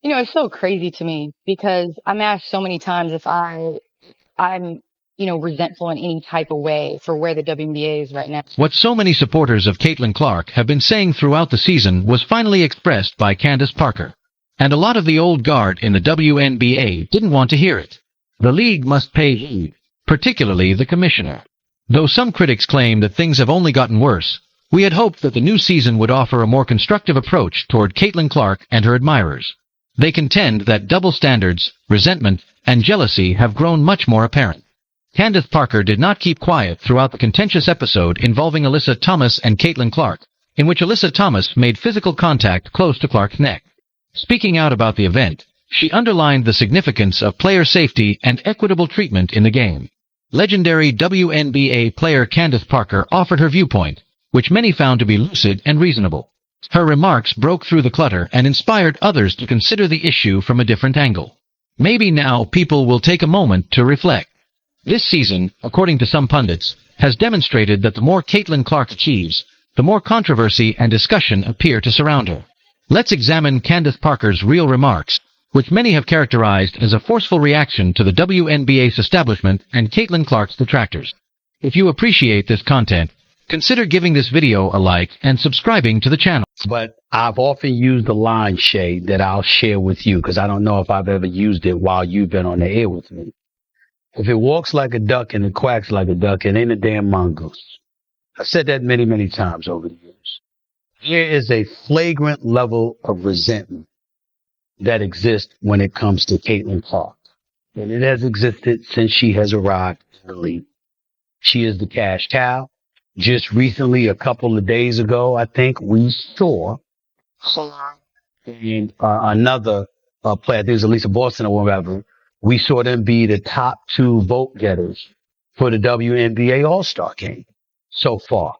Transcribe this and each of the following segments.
It's so crazy to me because I'm asked so many times if I'm, resentful in any type of way for where the WNBA is right now. What so many supporters of Caitlin Clark have been saying throughout the season was finally expressed by Candace Parker. And a lot of the old guard in the WNBA didn't want to hear it. The league must pay heed, particularly the commissioner. Though some critics claim that things have only gotten worse, we had hoped that the new season would offer a more constructive approach toward Caitlin Clark and her admirers. They contend that double standards, resentment, and jealousy have grown much more apparent. Candace Parker did not keep quiet throughout the contentious episode involving Alyssa Thomas and Caitlin Clark, in which Alyssa Thomas made physical contact close to Clark's neck. Speaking out about the event, she underlined the significance of player safety and equitable treatment in the game. Legendary WNBA player Candace Parker offered her viewpoint, which many found to be lucid and reasonable. Her remarks broke through the clutter and inspired others to consider the issue from a different angle. Maybe now people will take a moment to reflect. This season, according to some pundits, has demonstrated that the more Caitlin Clark achieves, the more controversy and discussion appear to surround her. Let's examine Candace Parker's real remarks, which many have characterized as a forceful reaction to the WNBA's establishment and Caitlin Clark's detractors. If you appreciate this content, consider giving this video a like and subscribing to the channel. But I've often used the line, Shay, that I'll share with you because I don't know if I've ever used it while you've been on the air with me. If it walks like a duck and it quacks like a duck, it ain't a damn mongoose. I've said that many, many times over the years. There is a flagrant level of resentment that exists when it comes to Caitlin Clark. And it has existed since she has arrived in the league. She is the cash cow. Just recently, a couple of days ago, I think, we saw her and another player, I think it was Alyssa Boston or whatever. We saw them be the top two vote getters for the WNBA All-Star game so far.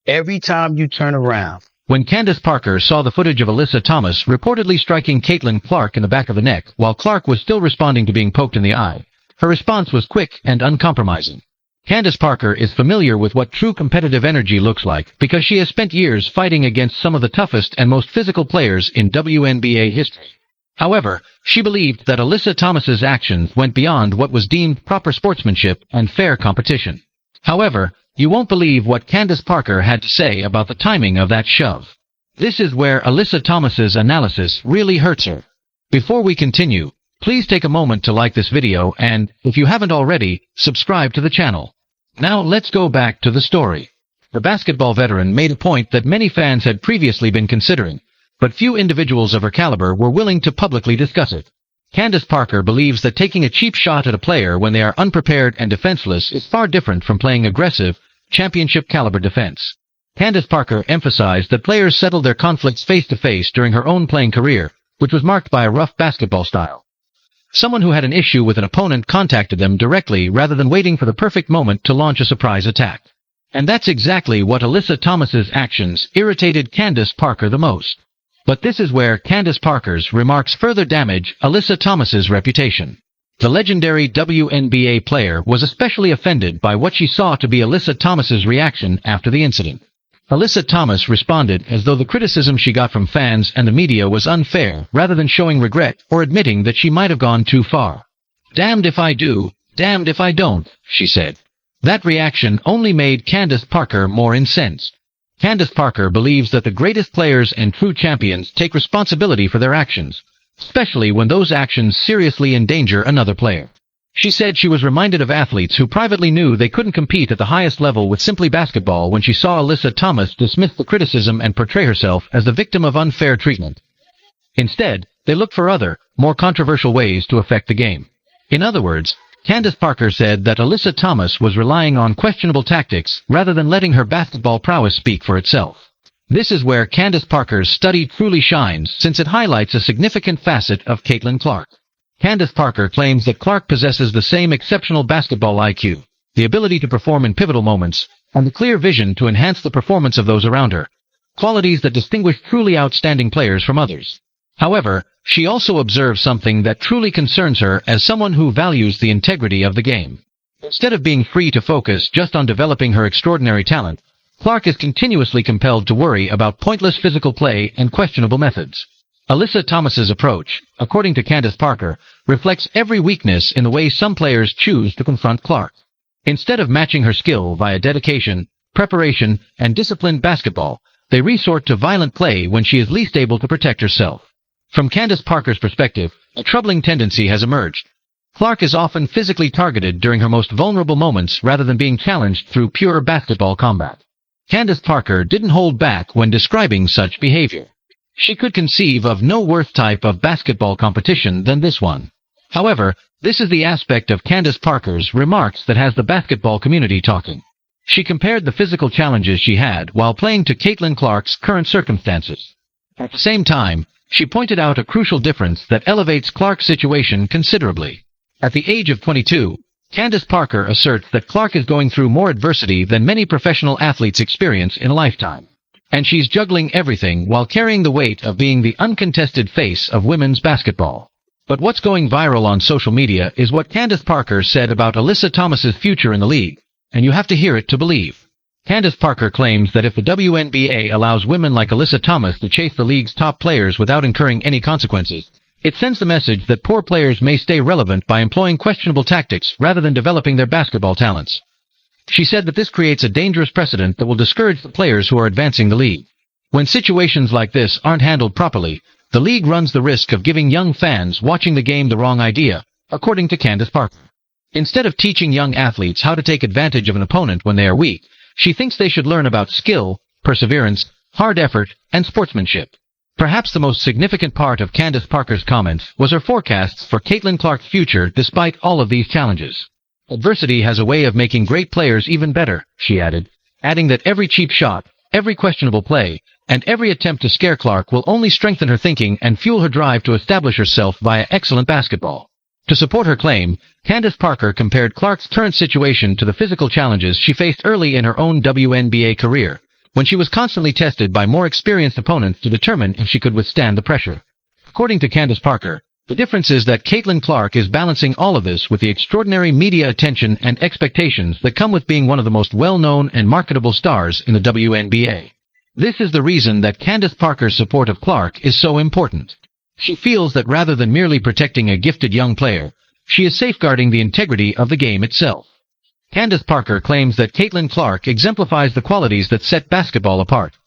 Every time you turn around. When Candace Parker saw the footage of Alyssa Thomas reportedly striking Caitlin Clark in the back of the neck while Clark was still responding to being poked in the eye, her response was quick and uncompromising. Candace Parker is familiar with what true competitive energy looks like because she has spent years fighting against some of the toughest and most physical players in WNBA history. However, she believed that Alyssa Thomas's actions went beyond what was deemed proper sportsmanship and fair competition. However, you won't believe what Candace Parker had to say about the timing of that shove. This is where Alyssa Thomas's analysis really hurts her. Before we continue, please take a moment to like this video and, if you haven't already, subscribe to the channel. Now let's go back to the story. The basketball veteran made a point that many fans had previously been considering, but few individuals of her caliber were willing to publicly discuss it. Candace Parker believes that taking a cheap shot at a player when they are unprepared and defenseless is far different from playing aggressive, championship-caliber defense. Candace Parker emphasized that players settled their conflicts face-to-face during her own playing career, which was marked by a rough basketball style. Someone who had an issue with an opponent contacted them directly rather than waiting for the perfect moment to launch a surprise attack. And that's exactly what Alyssa Thomas's actions irritated Candace Parker the most. But this is where Candace Parker's remarks further damage Alyssa Thomas's reputation. The legendary WNBA player was especially offended by what she saw to be Alyssa Thomas's reaction after the incident. Alyssa Thomas responded as though the criticism she got from fans and the media was unfair rather than showing regret or admitting that she might have gone too far. "Damned if I do, damned if I don't," she said. That reaction only made Candace Parker more incensed. Candace Parker believes that the greatest players and true champions take responsibility for their actions, especially when those actions seriously endanger another player. She said she was reminded of athletes who privately knew they couldn't compete at the highest level with simply basketball when she saw Alyssa Thomas dismiss the criticism and portray herself as the victim of unfair treatment. Instead, they looked for other, more controversial ways to affect the game. In other words, Candace Parker said that Alyssa Thomas was relying on questionable tactics rather than letting her basketball prowess speak for itself. This is where Candace Parker's study truly shines, since it highlights a significant facet of Caitlin Clark. Candace Parker claims that Clark possesses the same exceptional basketball IQ, the ability to perform in pivotal moments, and the clear vision to enhance the performance of those around her, qualities that distinguish truly outstanding players from others. However, she also observes something that truly concerns her as someone who values the integrity of the game. Instead of being free to focus just on developing her extraordinary talent, Clark is continuously compelled to worry about pointless physical play and questionable methods. Alyssa Thomas's approach, according to Candace Parker, reflects every weakness in the way some players choose to confront Clark. Instead of matching her skill via dedication, preparation, and disciplined basketball, they resort to violent play when she is least able to protect herself. From Candace Parker's perspective, a troubling tendency has emerged. Clark is often physically targeted during her most vulnerable moments rather than being challenged through pure basketball combat. Candace Parker didn't hold back when describing such behavior. She could conceive of no worse type of basketball competition than this one. However, this is the aspect of Candace Parker's remarks that has the basketball community talking. She compared the physical challenges she had while playing to Caitlin Clark's current circumstances. At the same time, she pointed out a crucial difference that elevates Clark's situation considerably. At the age of 22, Candace Parker asserts that Clark is going through more adversity than many professional athletes experience in a lifetime. And she's juggling everything while carrying the weight of being the uncontested face of women's basketball. But what's going viral on social media is what Candace Parker said about Alyssa Thomas's future in the league, and you have to hear it to believe. Candace Parker claims that if the WNBA allows women like Alyssa Thomas to chase the league's top players without incurring any consequences, it sends the message that poor players may stay relevant by employing questionable tactics rather than developing their basketball talents. She said that this creates a dangerous precedent that will discourage the players who are advancing the league. When situations like this aren't handled properly, the league runs the risk of giving young fans watching the game the wrong idea, according to Candace Parker. Instead of teaching young athletes how to take advantage of an opponent when they are weak, she thinks they should learn about skill, perseverance, hard effort, and sportsmanship. Perhaps the most significant part of Candace Parker's comments was her forecasts for Caitlin Clark's future despite all of these challenges. Adversity has a way of making great players even better, she added, adding that every cheap shot, every questionable play, and every attempt to scare Clark will only strengthen her thinking and fuel her drive to establish herself via excellent basketball. To support her claim, Candace Parker compared Clark's current situation to the physical challenges she faced early in her own WNBA career, when she was constantly tested by more experienced opponents to determine if she could withstand the pressure. According to Candace Parker, the difference is that Caitlin Clark is balancing all of this with the extraordinary media attention and expectations that come with being one of the most well-known and marketable stars in the WNBA. This is the reason that Candace Parker's support of Clark is so important. She feels that rather than merely protecting a gifted young player, she is safeguarding the integrity of the game itself. Candace Parker claims that Caitlin Clark exemplifies the qualities that set basketball apart: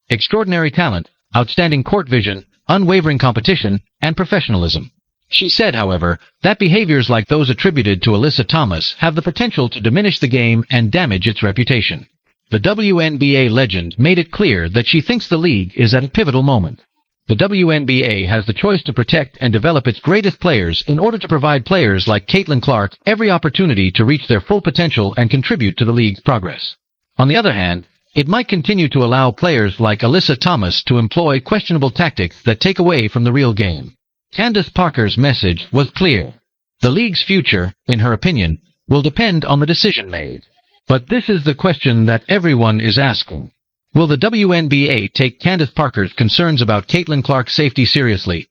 extraordinary talent, outstanding court vision, unwavering competition, and professionalism. She said, however, that behaviors like those attributed to Alyssa Thomas have the potential to diminish the game and damage its reputation. The WNBA legend made it clear that she thinks the league is at a pivotal moment. The WNBA has the choice to protect and develop its greatest players in order to provide players like Caitlin Clark every opportunity to reach their full potential and contribute to the league's progress. On the other hand, it might continue to allow players like Alyssa Thomas to employ questionable tactics that take away from the real game. Candace Parker's message was clear. The league's future, in her opinion, will depend on the decision made. But this is the question that everyone is asking. Will the WNBA take Candace Parker's concerns about Caitlin Clark's safety seriously?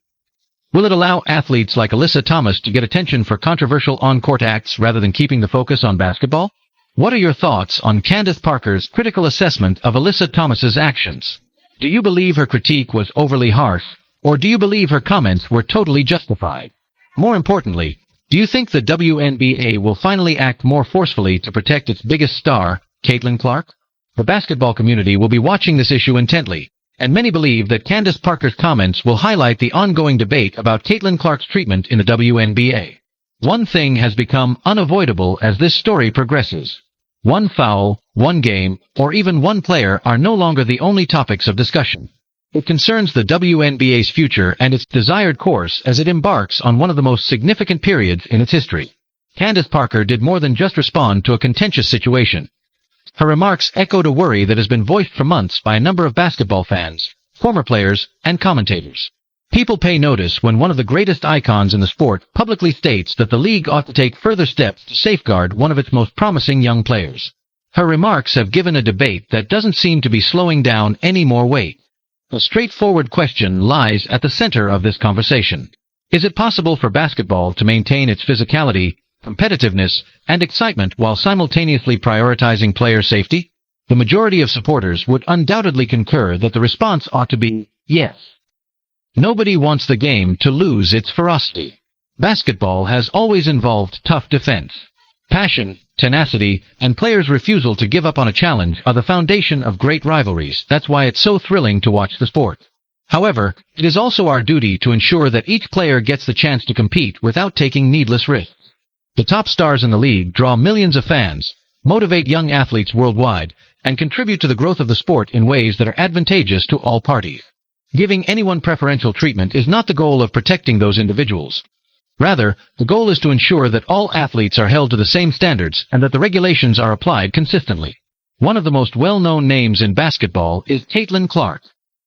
Will it allow athletes like Alyssa Thomas to get attention for controversial on-court acts rather than keeping the focus on basketball? What are your thoughts on Candace Parker's critical assessment of Alyssa Thomas's actions? Do you believe her critique was overly harsh, or do you believe her comments were totally justified? More importantly, do you think the WNBA will finally act more forcefully to protect its biggest star, Caitlin Clark? The basketball community will be watching this issue intently, and many believe that Candace Parker's comments will highlight the ongoing debate about Caitlin Clark's treatment in the WNBA. One thing has become unavoidable as this story progresses. One foul, one game, or even one player are no longer the only topics of discussion. It concerns the WNBA's future and its desired course as it embarks on one of the most significant periods in its history. Candace Parker did more than just respond to a contentious situation. Her remarks echoed a worry that has been voiced for months by a number of basketball fans, former players, and commentators. People pay notice when one of the greatest icons in the sport publicly states that the league ought to take further steps to safeguard one of its most promising young players. Her remarks have given a debate that doesn't seem to be slowing down any more weight. A straightforward question lies at the center of this conversation. Is it possible for basketball to maintain its physicality, competitiveness, and excitement while simultaneously prioritizing player safety? The majority of supporters would undoubtedly concur that the response ought to be yes. Nobody wants the game to lose its ferocity. Basketball has always involved tough defense. Passion, tenacity, and players' refusal to give up on a challenge are the foundation of great rivalries. That's why it's so thrilling to watch the sport. However, it is also our duty to ensure that each player gets the chance to compete without taking needless risks. The top stars in the league draw millions of fans, motivate young athletes worldwide, and contribute to the growth of the sport in ways that are advantageous to all parties. Giving anyone preferential treatment is not the goal of protecting those individuals. Rather, the goal is to ensure that all athletes are held to the same standards and that the regulations are applied consistently. One of the most well-known names in basketball is Caitlin Clark.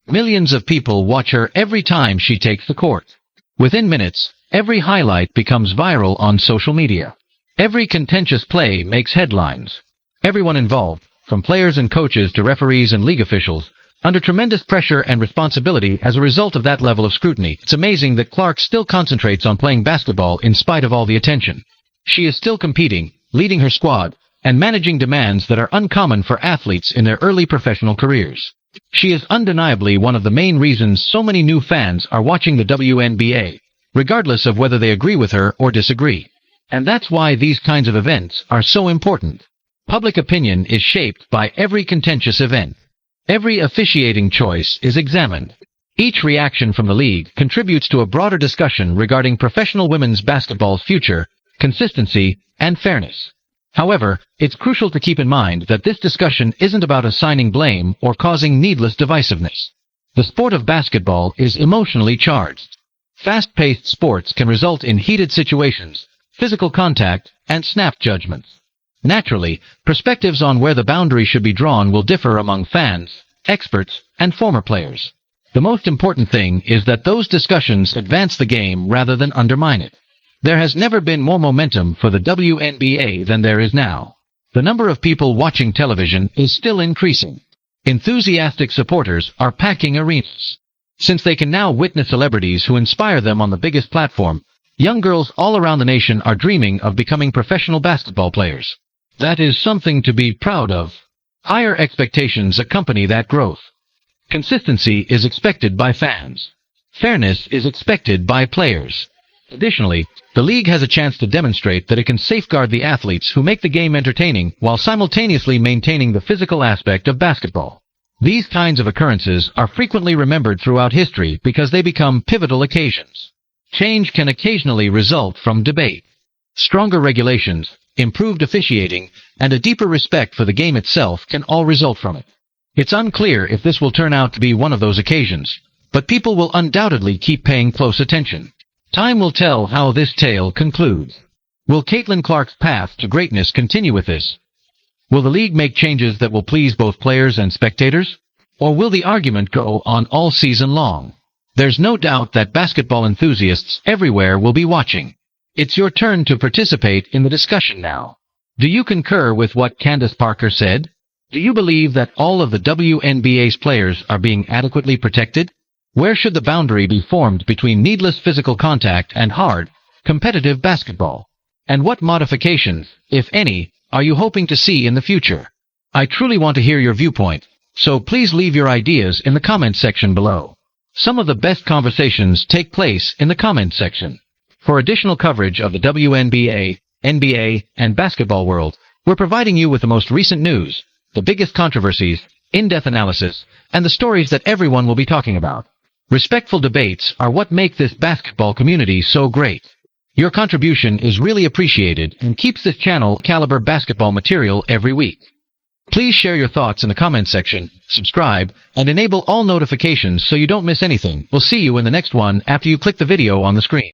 Millions of people watch her every time she takes the court. Within minutes, every highlight becomes viral on social media. Every contentious play makes headlines. Everyone involved, from players and coaches to referees and league officials, under tremendous pressure and responsibility as a result of that level of scrutiny. It's amazing that Clark still concentrates on playing basketball in spite of all the attention. She is still competing, leading her squad, and managing demands that are uncommon for athletes in their early professional careers. She is undeniably one of the main reasons so many new fans are watching the WNBA, regardless of whether they agree with her or disagree. And that's why these kinds of events are so important. Public opinion is shaped by every contentious event. Every officiating choice is examined. Each reaction from the league contributes to a broader discussion regarding professional women's basketball's future, consistency, and fairness. However, it's crucial to keep in mind that this discussion isn't about assigning blame or causing needless divisiveness. The sport of basketball is emotionally charged. Fast-paced sports can result in heated situations, physical contact, and snap judgments. Naturally, perspectives on where the boundary should be drawn will differ among fans, experts, and former players. The most important thing is that those discussions advance the game rather than undermine it. There has never been more momentum for the WNBA than there is now. The number of people watching television is still increasing. Enthusiastic supporters are packing arenas. Since they can now witness celebrities who inspire them on the biggest platform, young girls all around the nation are dreaming of becoming professional basketball players. That is something to be proud of. Higher expectations accompany that growth. Consistency is expected by fans. Fairness is expected by players. Additionally, the league has a chance to demonstrate that it can safeguard the athletes who make the game entertaining while simultaneously maintaining the physical aspect of basketball. These kinds of occurrences are frequently remembered throughout history because they become pivotal occasions. Change can occasionally result from debate. Stronger regulations, improved officiating, and a deeper respect for the game itself can all result from it. It's unclear if this will turn out to be one of those occasions, but people will undoubtedly keep paying close attention. Time will tell how this tale concludes. Will Caitlin Clark's path to greatness continue with this? Will the league make changes that will please both players and spectators? Or will the argument go on all season long? There's no doubt that basketball enthusiasts everywhere will be watching. It's your turn to participate in the discussion now. Do you concur with what Candace Parker said? Do you believe that all of the WNBA's players are being adequately protected? Where should the boundary be formed between needless physical contact and hard, competitive basketball? And what modifications, if any, are you hoping to see in the future? I truly want to hear your viewpoint, so please leave your ideas in the comments section below. Some of the best conversations take place in the comments section. For additional coverage of the WNBA, NBA, and basketball world, we're providing you with the most recent news, the biggest controversies, in-depth analysis, and the stories that everyone will be talking about. Respectful debates are what make this basketball community so great. Your contribution is really appreciated and keeps this channel caliber basketball material every week. Please share your thoughts in the comments section, subscribe, and enable all notifications so you don't miss anything. We'll see you in the next one after you click the video on the screen.